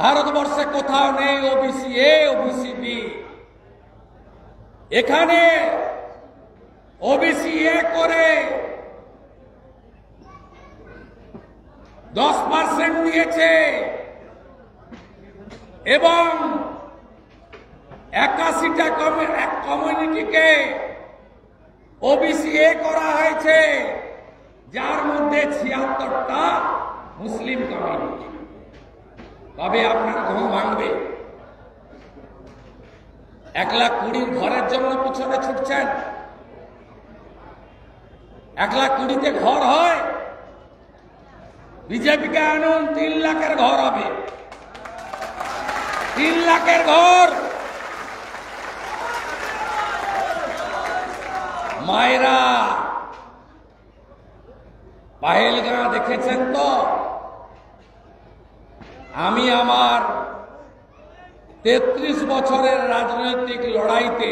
ভারতবর্ষে কোথাও নেই ওবিসি এ ওবিসি বি। এখানে ওবিসি এ করে 10% দিয়েছে এবং 81টা কমিউনিটিকে ওবিসি এ করা হয়েছে, যার মধ্যে 76টা মুসলিম কমিউনিটি। তবে আপনার ঘুম ভাঙবে। 1,20,000 ঘরের জন্য পিছনে ছুটছেন। 1,20,000-তে ঘর হয়? বিজেপিকে আনুন, 3 লাখের ঘর হবে। 3 লাখের ঘর। মায়েরা, পাহেলগাঁ দেখেছেন তো? আমি আমার 33 বছরের রাজনৈতিক লড়াইতে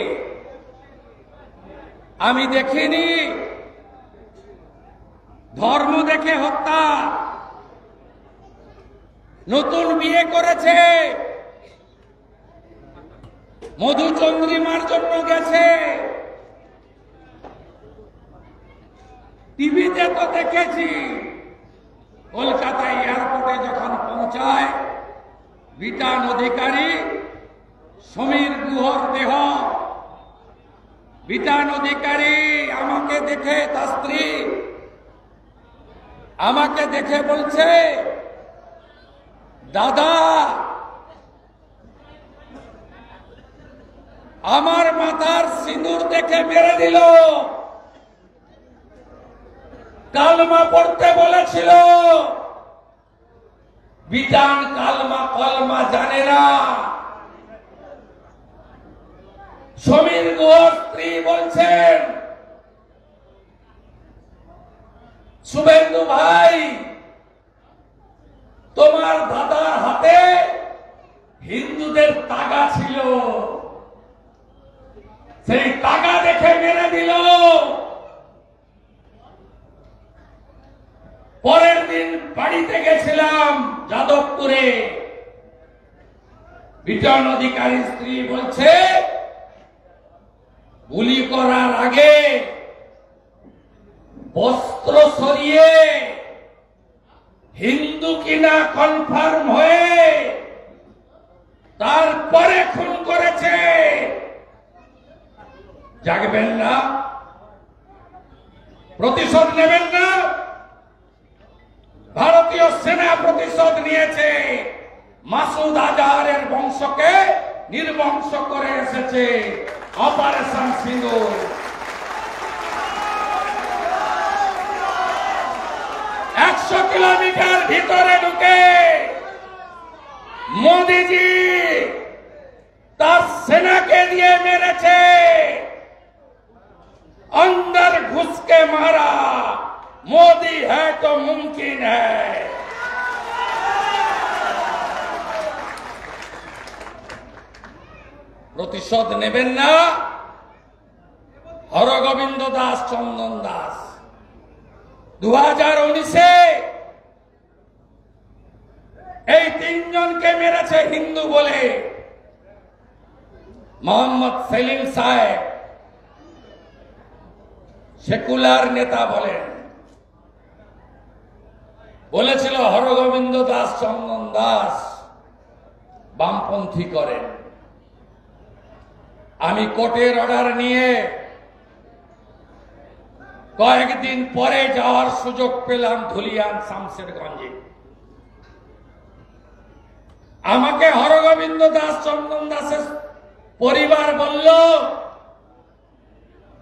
আমি দেখিনি ধর্ম দেখে হত্যা। নতুন বিয়ে করেছে, মধুচন্দ্রিমার জন্য গেছে। টিভিতে তো দেখেছি, কলকাতা এয়ারপোর্টে যখন পৌঁছায় বিটান অধিকারী, সমীর গুহর দেহ। বিটান অধিকারী আমাকে দেখে, তার স্ত্রী আমাকে দেখে বলছে, দাদা আমার মাথার সিঁদুর দেখে মেরে দিল। কালমা পড়তে বলেছিল, বিটান কালমা কলমা জানে না। সমীর গুহর স্ত্রী বলছেন, শুভেন্দু ভাই তোমার দাদার হাতে হিন্দুদের তাগা ছিল, সেই তাগা দেখে মেরে দিল। পরের দিন বাড়িতে গেছিলাম যাদবপুরে। বিটান অধিকারী স্ত্রী বলছে, গুলি করার আগে বস্ত্র সরিয়ে হিন্দু কিনা কনফার্ম হয়ে তারপরে খুন করেছে। জাগবেন না? প্রতিশোধ নেবেন না? ভারতীয় সেনা প্রতিশোধ নিয়েছে। মাসুদ আজহারের বংশকে নির্বংশ করে এসেছে অপারেশন সিঁদুর। 100 কিলোমিটার ভিতরে ঢুকে মোদিজি তার সেনাকে দিয়ে মেরেছে। अंदर घुस के मारा, मोदी है तो मुमकिन है। প্রতিশোধ নেবেন না? হরগোবিন্দ দাস, চন্দন দাস 2019-এ এই 3 জনকে মেরেছে হিন্দু বলে। মোহাম্মদ সেলিম সাহেব সেকুলার নেতা বলেছিল হরগোবিন্দ দাস, চন্দন দাস বামপন্থী করেন। আমি কোর্টের অর্ডার নিয়ে কয়েকদিন পরে যাওয়ার সুযোগ পেলাম ধুলিয়ান শামশেরগঞ্জে। আমাকে হরগোবিন্দ দাস, চন্দন দাসের পরিবার বলল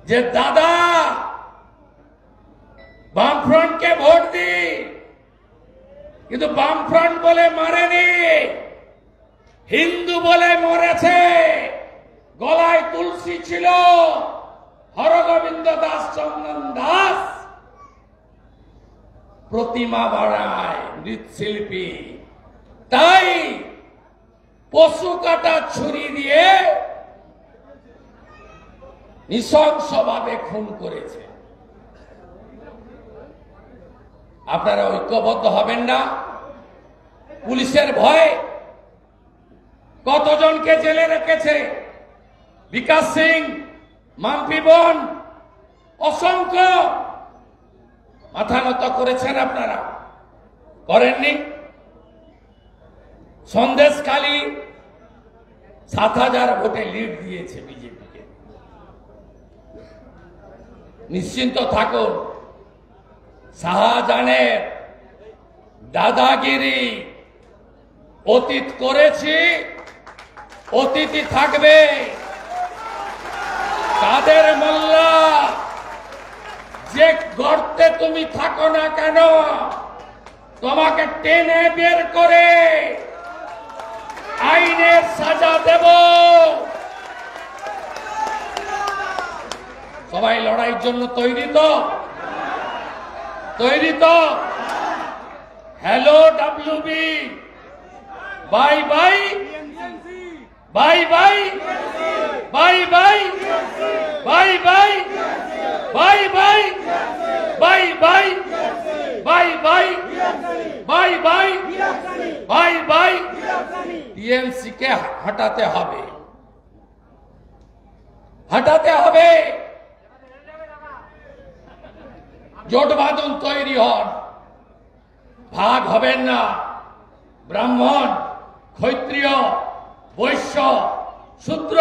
যে দাদা বামফ্রন্টকে ভোট দি, কিন্তু বামফ্রন্ট বলে মারেনি, হিন্দু বলে মরেছে। গলায় তুলসী ছিল। হরগোবিন্দ দাস, চন্দন দাস প্রতিমা বানায়, মৃৎশিল্পী। তাই পশু কাটা ছুরি দিয়ে নৃশংসভাবে খুন করেছে। আপনারা ঐক্যবদ্ধ হবেন না? পুলিশের ভয় কতজনকে জেলে রেখেছে, বিকাশ সিং, মাম্পি বোন, অসংখ্য। মাথা নত করেছেন আপনারা? করেননি। সন্দেশখালী 7,000 ভোটে লিড দিয়েছে বিজেপিকে। নিশ্চিন্ত থাকুন, শাহজাহানের দাদাগিরি অতীত করেছি, অতীতই থাকবে। কাদের মোল্লা, যে গর্তে তুমি থাকো না কেন, তোমাকে টেনে বের করে আইনের সাজা দেব। সবাই লড়াইয়ের জন্য তৈরি তো? তৈরি তো? Hello W B, bye bye, bye bye, bye bye, bye bye, bye bye, bye bye, bye bye, bye bye, bye bye. T M C bye হটাতে হবে, হটাতে হবে। জোট বাঁধন তৈরি হন, ভাগ হবেন না। ব্রাহ্মণ, ক্ষত্রিয়, বৈশ্য, শূদ্র,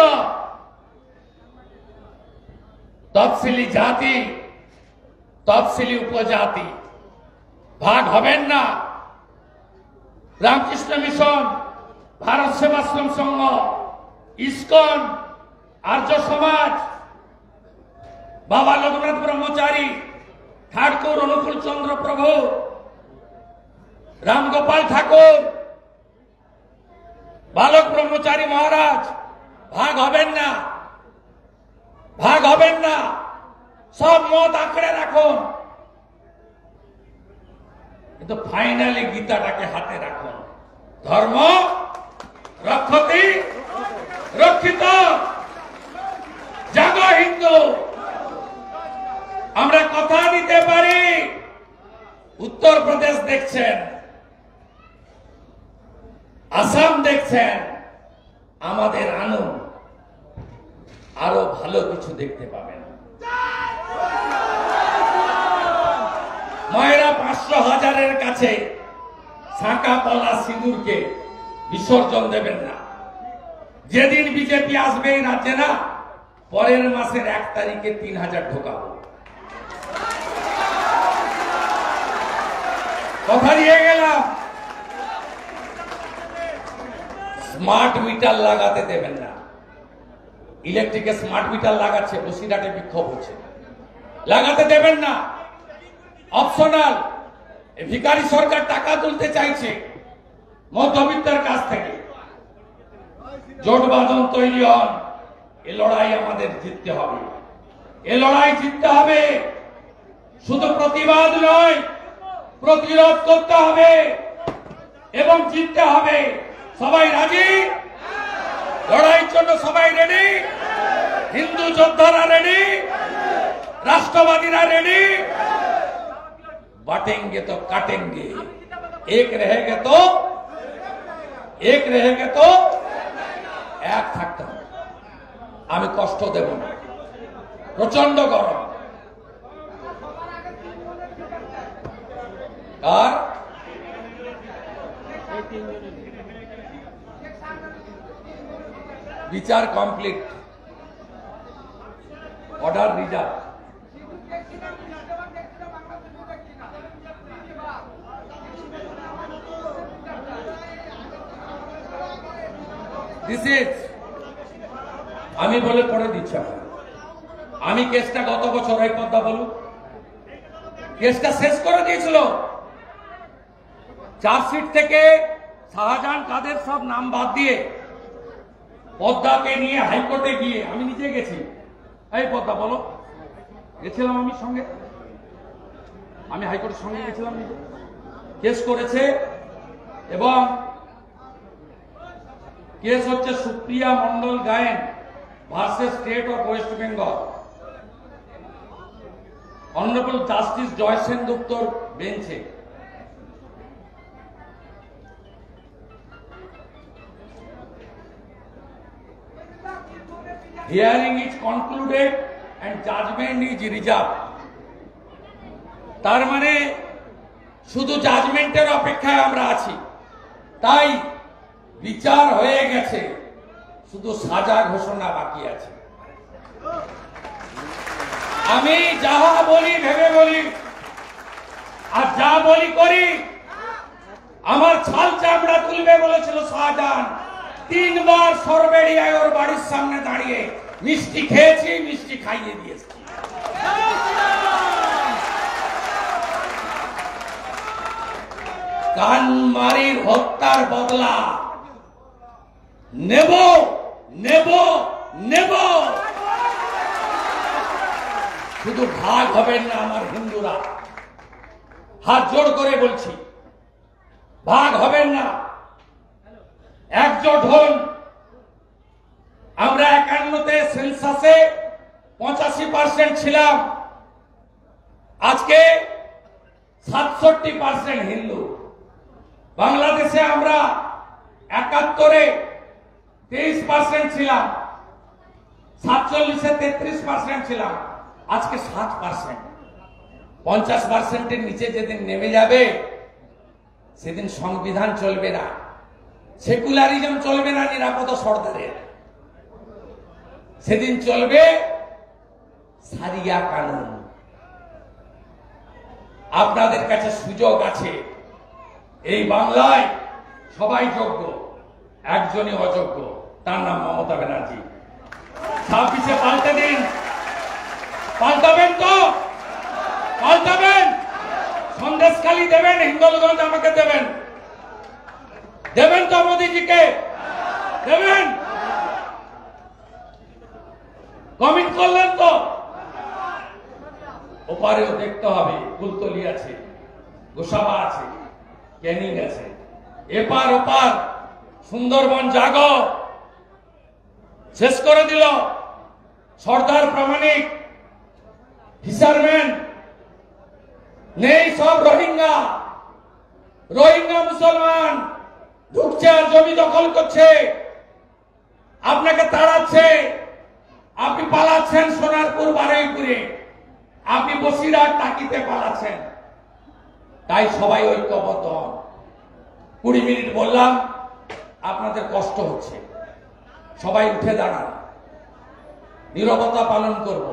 তফসিলি জাতি, তফসিলি উপজাতি, ভাগ হবেন না। রামকৃষ্ণ মিশন, ভারত সেবাশ্রম সংঘ, ইসকন, আর্য সমাজ, বাবা লোকনাথ ব্রহ্মচারী, ঠাকুর অনুকূল চন্দ্র প্রভু, রামগোপাল ঠাকুর, বালক ব্রহ্মচারী মহারাজ, ভাগ হবেন না, ভাগ হবেন না। সব মত আঁকড়ে রাখুন, কিন্তু ফাইনালি গীতাটাকে হাতে রাখুন। ধর্ম রক্ষতি রক্ষিত, জাগো হিন্দু। আমরা কথা দিতে পারি, উত্তরপ্রদেশ দেখছেন, আসাম দেখছেন, আমাদের আনুন, আরো ভালো কিছু দেখতে পাবেন। মায়েরা 500,000-এর কাছে শাঁকা পলা সিঁদুরকে বিসর্জন দেবেন না। যেদিন বিজেপি আসবে এই রাজ্যে না, পরের মাসের 1 তারিখে 3,000 ঢোকাবো। কথা দিয়ে গেলাম। স্মার্ট মিটার লাগাতে দেবেন না। ইলেকট্রিকে স্মার্ট মিটার লাগাচ্ছে, বসিরহাটে বিক্ষোভ হচ্ছে, লাগাতে দেবেন না। অপশনাল। ভিখারি সরকার টাকা তুলতে চাইছে মধ্যবিত্তের কাছ থেকে। জোট বাঁধন তৈরি হন। এ লড়াই আমাদের জিততে হবে, এ লড়াই জিততে হবে। শুধু প্রতিবাদ নয়, প্রতিরোধ করতে হবে এবং জিততে হবে। সবাই রাজি? লড়াইয়ের জন্য সবাই রেডি? হিন্দু যোদ্ধারা রেডি? রাষ্ট্রবাদীরা রেডি? बांटेंगे तो काटेंगे, एक रहेगा तो एक रहेगा तो এক থাকতে হবে। আমি কষ্ট দেব না। প্রচন্ড গরম। আর বিচার কমপ্লিট, অর্ডার রিজার্ভ। আমি বলে পড়ে দিচ্ছি, আমি কেসটা গত বছর এই পদ্মা বলুন, কেসটা শেষ করে দিয়েছিল। চার্জশিট থেকে শাহজাহান কাদের সব নাম বাদ দিয়ে পদ্মাকে নিয়ে হাইকোর্টে গিয়ে আমি নিজে গেছি। এই পদ্মা বলো, গেছিলাম আমি সঙ্গে, আমি হাইকোর্টের সঙ্গে গেছিলাম, নিজে কেস করেছে। এবং কেস হচ্ছে Supriya Mondal Gayen versus state of West Bengal. Honourable justice Joy সেনগুপ্তর বেঞ্চে। Hearing is concluded and judgement is reserve. তার মানে শুধু জাজমেন্টের অপেক্ষায় আমরা আছি। তাই বিচার হয়ে গেছে, শুধু সাজা ঘোষণা বাকি আছে। আমি যাহা বলি ভেবে বলি, আর যা বলি করি। আমার ছাল চামড়া তুলবে বলেছিল শাহজাহান, 3 বার সরবেড়িয়ায় ওর বাড়ির সামনে দাঁড়িয়ে মিষ্টি খেয়েছি, মিষ্টি খাইয়ে দিয়েছি। কানমারির হত্যার বদলা নেব নেব নেব। শুধু ভাগ হবেন না আমার হিন্দুরা, হাত জোড় করে বলছি, ভাগ হবেন না, একজোট হন। আমরা 51তে সেন্সাসে 85% ছিলাম, আজকে 67% হিন্দু। বাংলাদেশে আমরা 71-এ 23% ছিলাম, 47-এ 33% ছিলাম, আজকে 7%। 50%-এর নিচে যেদিন নেমে যাবে সেদিন সংবিধান চলবে না, সেকুলারিজম চলবে না নিরাপদ সরকারের, সেদিন চলবে সারিয়া কানুন। আপনাদের কাছে সুযোগ আছে। এই বাংলায় সবাই যোগ্য, একজনই অযোগ্য, তার নাম মমতা ব্যানার্জি। 26-এ পাল্টে দিন। পাল্টাবেন তো? পাল্টাবেন? সন্দেশখালী দেবেন, হিঙ্গলগঞ্জ আমাকে দেবেন, দেবেন তো? মোদীজিকে দেবেন? কমিট করলেন তো? ওপারেও দেখতে হবে, কুলতলি আছে, গোসাবা আছে, ক্যানিং আছে, এপার ওপার সুন্দরবন জাগো শেষ করে দিল। সর্দার প্রামাণিক, ফিশারম্যান নেই, সব রোহিঙ্গা। রোহিঙ্গা মুসলমান ঢুকছে আর জমি দখল করছে, আপনাকে তাড়াচ্ছে, আপনি পালাচ্ছেন সোনারপুর বারুইপুরে, আপনি বসিরহাট টাকিতে পালাচ্ছেন। তাই সবাই ঐক্যবদ্ধ হন। 20 মিনিট বললাম, আপনাদের কষ্ট হচ্ছে, সবাই উঠে দাঁড়ান, নীরবতা পালন করব,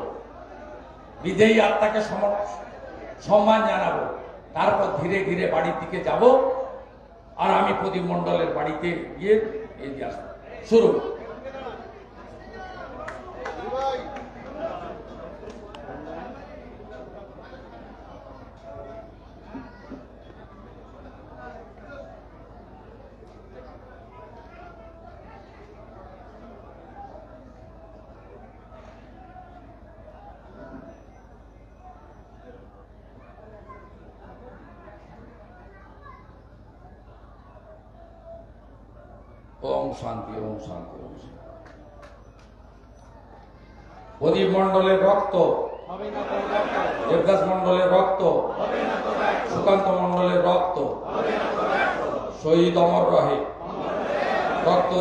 বিদেয়ী আত্মাকে সম্মান জানাবো, তারপর ধীরে ধীরে বাড়ির দিকে যাব। আর আমি প্রদীপ মণ্ডলের বাড়িতে গিয়ে এগিয়ে আসবো। শুরু। ওম শান্তি, ওম শান্তি, ওম শান্তি। প্রদীপ মণ্ডলের রক্ত, দেবদাস মণ্ডলের রক্ত, সুকান্ত মণ্ডলের রক্ত শহীদ অমর রহে। রক্ত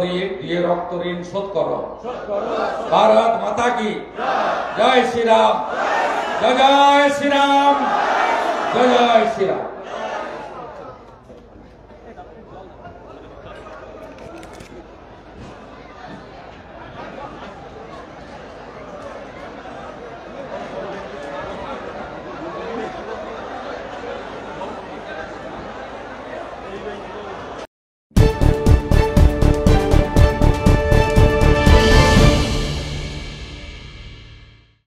দিয়ে রক্ত ঋণ শোধ করো। ভারত মাতা কি জয় শ্রীরাম, জয় জয় শ্রীরাম, জয় জয় শ্রীরাম।